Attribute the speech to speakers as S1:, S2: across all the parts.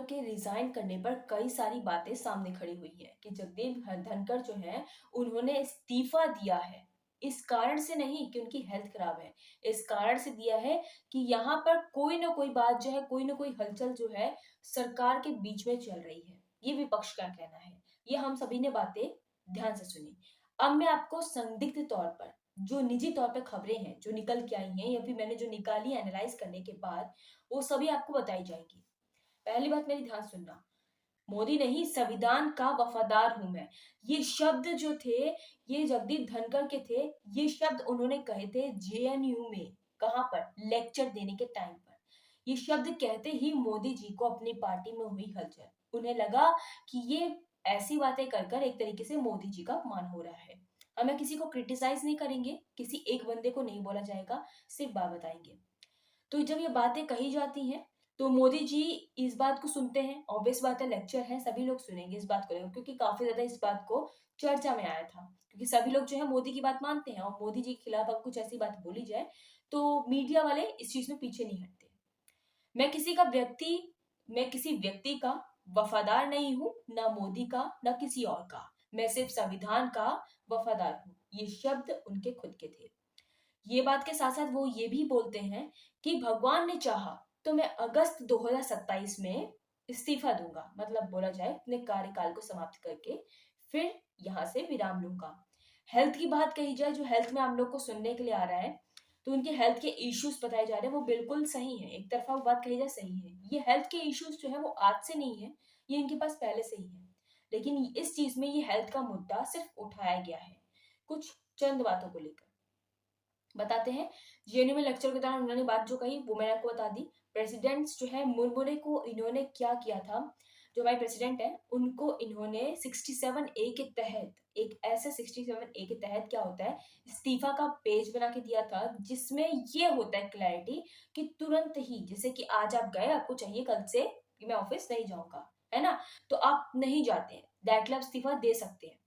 S1: के रिजाइन करने पर कई सारी बातें सामने खड़ी हुई है कि जगदीप धनखड़ जो है उन्होंने इस्तीफा दिया है। इस कारण से नहीं कि उनकी हेल्थ खराब है, इस कारण से दिया है कि यहाँ पर कोई ना कोई बात जो है, कोई ना कोई हलचल जो है सरकार के बीच में चल रही है। ये विपक्ष का कहना है। ये हम सभी ने बातें ध्यान से सुनी। अब मैं आपको संदिग्ध तौर पर जो निजी तौर पर खबरें हैं जो निकल के आई हैं या फिर मैंने जो निकाली एनालाइज करने के बाद वो सभी आपको बताई जाएगी। पहली बात मेरी ध्यान सुनना, मोदी नहीं संविधान का वफादार हूं मैं। ये शब्द जो थे ये जगदीप धनखड़ के थे। ये शब्द उन्होंने कहे थे जेएनयू में। कहां पर? लेक्चर देने के टाइम पर। ये शब्द कहते ही मोदी जी को अपनी पार्टी में हुई हलचल। उन्हें लगा कि ये ऐसी बातें कर कर एक तरीके से मोदी जी का अपमान हो रहा है। हमें किसी को क्रिटिसाइज नहीं करेंगे, किसी एक बंदे को नहीं बोला जाएगा, सिर्फ बात बताएंगे। तो जब ये बातें कही जाती हैं तो मोदी जी इस बात को सुनते हैं। ऑब्वियस बात है, लेक्चर है, सभी लोग सुनेंगे इस बात को लेकर, क्योंकि काफी ज्यादा इस बात को चर्चा में आया था। क्योंकि सभी लोग जो है मोदी की बात मानते हैं और मोदी जी के खिलाफ अगर कुछ ऐसी बात बोली जाए तो मीडिया वाले इस चीज में पीछे नहीं हटते। मैं किसी का व्यक्ति मैं किसी व्यक्ति का वफादार नहीं हूं, ना मोदी का ना किसी और का। मैं सिर्फ संविधान का वफादार हूं। ये शब्द उनके खुद के थे। ये बात के साथ साथ वो ये भी बोलते हैं कि भगवान ने चाहा तो मैं अगस्त 2027 में इस्तीफा दूंगा। मतलब बोला जाए अपने कार्यकाल को समाप्त करके फिर यहाँ से विराम लूंगा। हेल्थ की बात कही जाए, जो हेल्थ में हम लोग को सुनने के लिए आ रहा है, तो उनके हेल्थ के इश्यूज बताए जा रहे हैं, वो बिल्कुल सही है। एक तरफा वो बात कही जाए सही है। ये हेल्थ के इश्यूज जो है वो आज से नहीं है, ये इनके पास पहले से ही है। लेकिन इस चीज में ये हेल्थ का मुद्दा सिर्फ उठाया गया है कुछ चंद बातों को लेकर। बताते हैं। जेएनयू में लेक्चर के दौरान उन्होंने बात जो कही वो मैंने आपको बता दी। प्रेसिडेंट्स जो है मुरमुरे को इन्होंने क्या किया था, जो हमारे प्रेसिडेंट है उनको इन्होंने 67A के तहत, एक ऐसे 67A के तहत क्या होता है, इस्तीफा का पेज बना के दिया था, जिसमें ये होता है क्लैरिटी कि तुरंत ही, जैसे कि आज आप गए, आपको चाहिए कल से कि मैं ऑफिस नहीं जाऊंगा, है ना, तो आप नहीं जाते हैं, दैट आप इस्तीफा दे सकते हैं।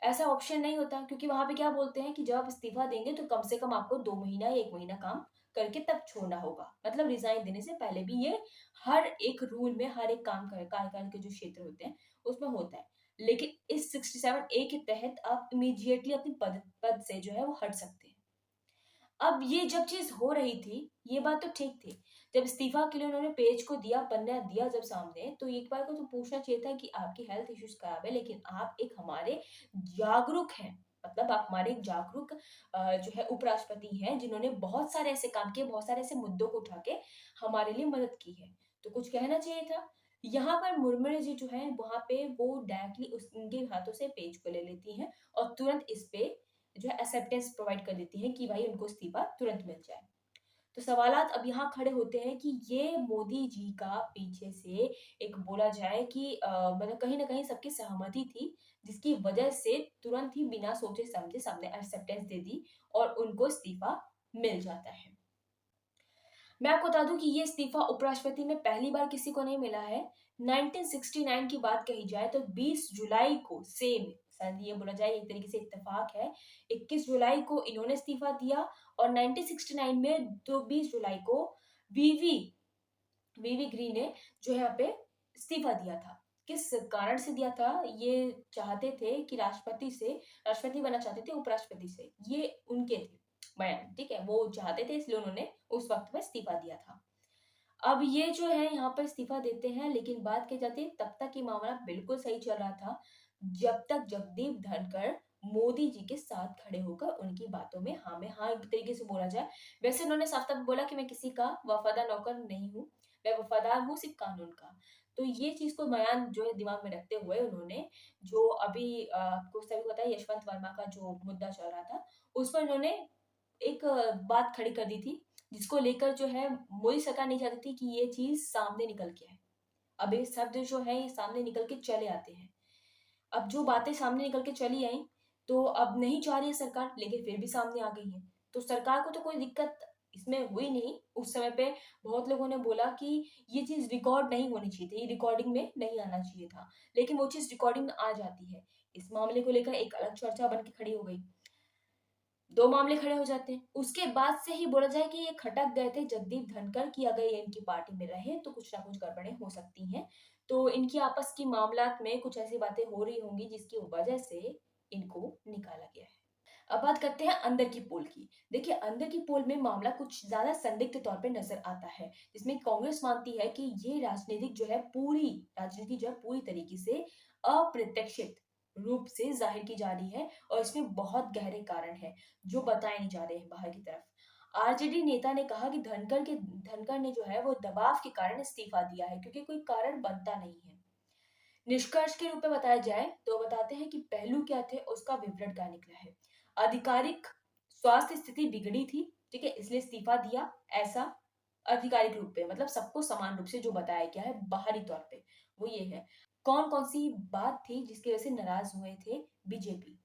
S1: ऐसा ऑप्शन नहीं होता, क्योंकि वहां पे क्या बोलते हैं कि जब आप इस्तीफा देंगे तो कम से कम आपको 2 महीना या 1 महीना काम करके तब छोड़ना होगा। मतलब रिजाइन देने से पहले भी ये हर एक रूल में, हर एक काम कार्यकाल के जो क्षेत्र होते हैं उसमें होता है। लेकिन इस 67A के तहत आप इमीडिएटली अपनी पद से जो है वो हट सकते हैं। अब ये जब चीज हो रही थी, ये बात तो ठीक थी। जब इस्तीफा के लिए उन्होंने पेज को दिया, पन्ना दिया जब सामने, तो एक बार को तो पूछना चाहिए था कि आपकी हेल्थ इश्यूज खराब है, लेकिन आप एक हमारे जागरूक हैं। मतलब आप हमारे एक जागरूक जो है उपराष्ट्रपति हैं, जिन्होंने बहुत सारे ऐसे काम किए, बहुत सारे ऐसे मुद्दों को उठा के हमारे लिए मदद की है। तो कुछ कहना चाहिए था। यहाँ पर मुरमुरे जी जो है वहां पे वो डायरेक्टली उनके हाथों से पेज को ले लेती हैं और तुरंत इस पे जो है एक्सेप्टेंस प्रोवाइड कर देती हैं कि भाई उनको इस्तीफा तुरंत मिल जाए। तो सवालात अब यहाँ खड़े होते हैं कि ये मोदी जी का पीछे से एक बोला जाए कि मतलब कहीं ना कहीं सबकी सहमति थी, जिसकी वजह से तुरंत ही बिना सोचे समझे सबने एक्सेप्टेंस दे दी और उनको इस्तीफा मिल जाता है। मैं आपको बता दूं कि ये इस्तीफा उपराष्ट्रपति में पहली बार किसी को नहीं मिला है। 1969 की बात कही जाए तो 20 जुलाई को सेम, शायद ये बोला जाए एक तरीके से इत्तेफाक है, 21 जुलाई को इन्होंने इस्तीफा दिया और 1969 में तो 20 जुलाई को वीवी वीवी ग्रीन ने जो है यहाँ पे इस्तीफा दिया था। किस कारण से दिया था? ये चाहते थे कि राष्ट्रपति बनना चाहते थे उपराष्ट्रपति से, ये उनके थे बयान, ठीक है, वो चाहते थे, इसलिए उन्होंने उस वक्त में इस्तीफा दिया था। अब ये जो है यहाँ पर इस्तीफा देते हैं, लेकिन बात की जाती है तब तक ये मामला बिल्कुल सही चल रहा था जब तक जगदीप धनखड़ मोदी जी के साथ खड़े होकर उनकी बातों में हाँ एक तरीके से बोला जाए। वैसे उन्होंने साफ साफ बोला कि मैं किसी का वफादार नौकर नहीं हूँ, मैं वफादार हूँ सिर्फ कानून का। तो ये चीज को बयान जो है दिमाग में रखते हुए उन्होंने जो अभी आपको सभी पता है यशवंत वर्मा का जो मुद्दा चल रहा था, उस पर उन्होंने एक बात खड़ी कर दी थी, जिसको लेकर जो है मोदी सरकार नहीं चाहती थी कि ये चीज सामने निकल के आए। अब ये शब्द जो है ये सामने निकल के चले आते हैं। अब जो बातें सामने निकल के चली आई, तो अब नहीं चाह रही है सरकार, लेकिन फिर भी सामने आ गई है। तो सरकार को तो कोई दिक्कत इसमें हुई नहीं। उस समय पे बहुत लोगों ने बोला कि ये चीज रिकॉर्ड नहीं होनी चाहिए थी, ये रिकॉर्डिंग में नहीं आना चाहिए था, लेकिन वो चीज रिकॉर्डिंग में आ जाती है। इस मामले को लेकर एक अलग चर्चा बन के खड़ी हो गई। दो मामले खड़े हो जाते हैं। उसके बाद से ही बोला जाए कि ये खटक गए थे जगदीप धनखड़ की अगर ये इनकी पार्टी में रहे तो कुछ ना कुछ गड़बड़ें हो सकती हैं। तो इनकी आपस की मामलात में कुछ ऐसी बातें हो रही होंगी जिसकी वजह से इनको निकाला गया है। अब बात करते हैं अंदर की पोल की। देखिए अंदर की पोल में मामला कुछ ज़्यादा संदिग्ध तौर पे नज़र आता है, जिसमें कांग्रेस मानती है कि ये राजनीति जो है पूरी तरीके से अप्रत्याशित रूप से ज़ाहिर की जा रही है और इसमें बहुत गहरे कारण हैं, जो बताए नहीं जा रहे हैं बाहर की तरफ। आरजेडी नेता ने कहा कि धनखड़ ने जो है वो दबाव के कारण इस्तीफा दिया है क्योंकि कोई कारण बनता नहीं है। निष्कर्ष के रूप में बताया जाए तो बताते हैं कि पहलू क्या थे उसका विवरण क्या निकला है। आधिकारिक स्वास्थ्य स्थिति बिगड़ी थी, ठीक है, इसलिए इस्तीफा दिया, ऐसा आधिकारिक रूप पे मतलब सबको समान रूप से जो बताया गया है बाहरी तौर पे वो ये है। कौन कौन सी बात थी जिसकी वजह से नाराज हुए थे बीजेपी।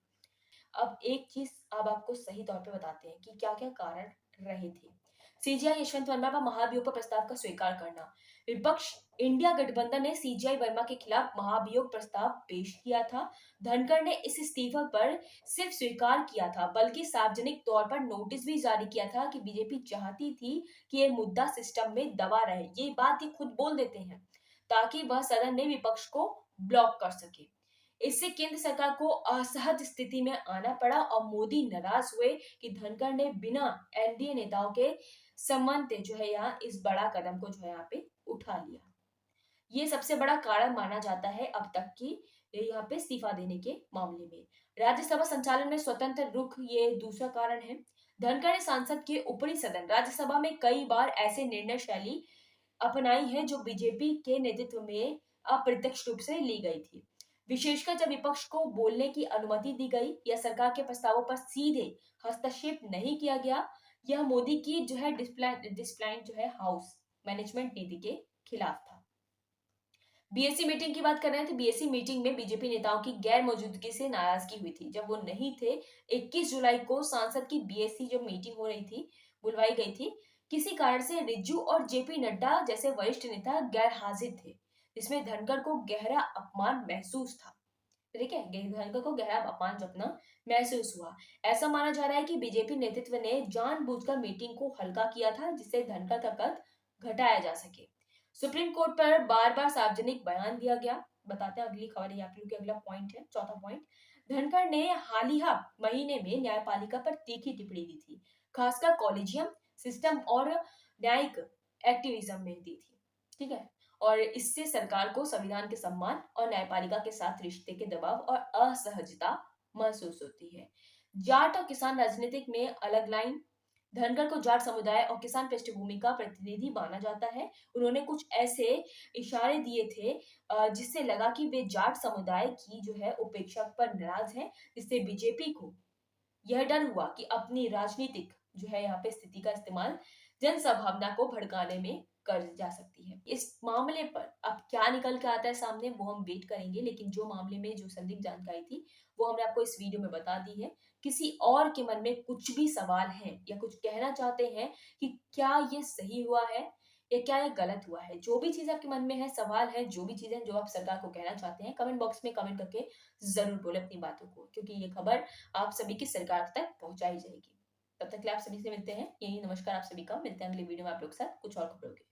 S1: अब एक चीज अब आपको सही तौर पे बताते हैं कि क्या क्या कारण रहे थे। सीजीआई यशवंत वर्मा का महाभियोग पर प्रस्ताव का स्वीकार करना। विपक्ष इंडिया गठबंधन ने सीजीआई वर्मा के खिलाफ महाभियोग प्रस्ताव पेश किया था। धनखड़ ने इस इस्तीफा पर सिर्फ स्वीकार किया था बल्कि सार्वजनिक तौर पर नोटिस भी जारी किया था कि बीजेपी चाहती थी कि ये मुद्दा सिस्टम में दबा रहे। ये बात ये खुद बोल देते हैं ताकि वह सदन में विपक्ष को ब्लॉक कर सके। इससे केंद्र सरकार को असहज स्थिति में आना पड़ा और मोदी नाराज हुए कि धनखड़ ने बिना एनडीए नेताओं के सम्मत जो है यहाँ इस बड़ा कदम को जो है यहाँ पे उठा लिया। ये सबसे बड़ा कारण माना जाता है अब तक की यहाँ पे इस्तीफा देने के मामले में। राज्यसभा संचालन में स्वतंत्र रुख ये दूसरा कारण है। धनखड़ ने सांसद के ऊपरी सदन राज्यसभा में कई बार ऐसे निर्णय शैली अपनाई है जो बीजेपी के नेतृत्व में अप्रत्यक्ष रूप से ली गई थी, विशेषकर जब विपक्ष को बोलने की अनुमति दी गई या सरकार के प्रस्तावों पर सीधे हस्तक्षेप नहीं किया गया। यह मोदी की जो है डिसिप्लिन जो है हाउस मैनेजमेंट नीति के खिलाफ था। बीएससी मीटिंग की बात कर रहे हैं तो बीएससी मीटिंग में बीजेपी नेताओं की गैर मौजूदगी से नाराजगी हुई थी। जब वो नहीं थे 21 जुलाई को सांसद की बीएससी जो मीटिंग हो रही थी बुलवाई गई थी, किसी कारण से रिज्जू और जेपी नड्डा जैसे वरिष्ठ नेता गैर हाजिर थे, जिसमें धनखड़ को गहरा अपमान महसूस था। ठीक है, धनखड़ को गहरा अपमान जो अपना महसूस हुआ। ऐसा माना जा रहा है कि बीजेपी नेतृत्व ने जानबूझकर मीटिंग को हल्का किया था जिससे धनखड़ का कद घटाया जा सके। सुप्रीम कोर्ट पर बार बार सार्वजनिक बयान दिया गया। बताते हैं अगली खबर है आप लोग की, अगला पॉइंट है चौथा पॉइंट। धनखड़ ने हालिया महीने में न्यायपालिका पर तीखी टिप्पणी दी थी, खासकर कॉलेजियम सिस्टम और न्यायिक एक्टिविज्म में दी थी। ठीक है, और इससे सरकार को संविधान के सम्मान और न्यायपालिका के साथ रिश्ते के दबाव और असहजता महसूस होती है। जाट और किसान राजनीतिक में अलग लाइन। धनखड़ को जाट समुदाय और किसान पृष्ठभूमि का प्रतिनिधि माना जाता है। उन्होंने कुछ ऐसे इशारे दिए थे जिससे लगा कि वे जाट समुदाय की जो है उपेक्षा पर नाराज हैं, जिससे बीजेपी को यह डर हुआ कि अपनी राजनीतिक जो है यहाँ पे स्थिति का इस्तेमाल जन सभावना को भड़काने में कर जा सकती है। इस मामले पर अब क्या निकल के आता है सामने वो हम वेट करेंगे, लेकिन जो मामले में जो संदिग्ध जानकारी थी वो हमने आपको इस वीडियो में बता दी है। किसी और के मन में कुछ भी सवाल है या कुछ कहना चाहते हैं कि क्या ये सही हुआ है या क्या ये गलत हुआ है, जो भी चीज आपके मन में है, सवाल है, जो भी चीजें जो आप सरकार को कहना चाहते हैं, कमेंट बॉक्स में कमेंट करके जरूर बोले अपनी बातों को, क्योंकि ये खबर आप सभी की सरकार तक पहुंचाई जाएगी। तब तक के लिए आप सभी से मिलते हैं, यही नमस्कार आप सभी का, मिलते हैं अगले वीडियो में आप लोग के साथ कुछ और खबरों के।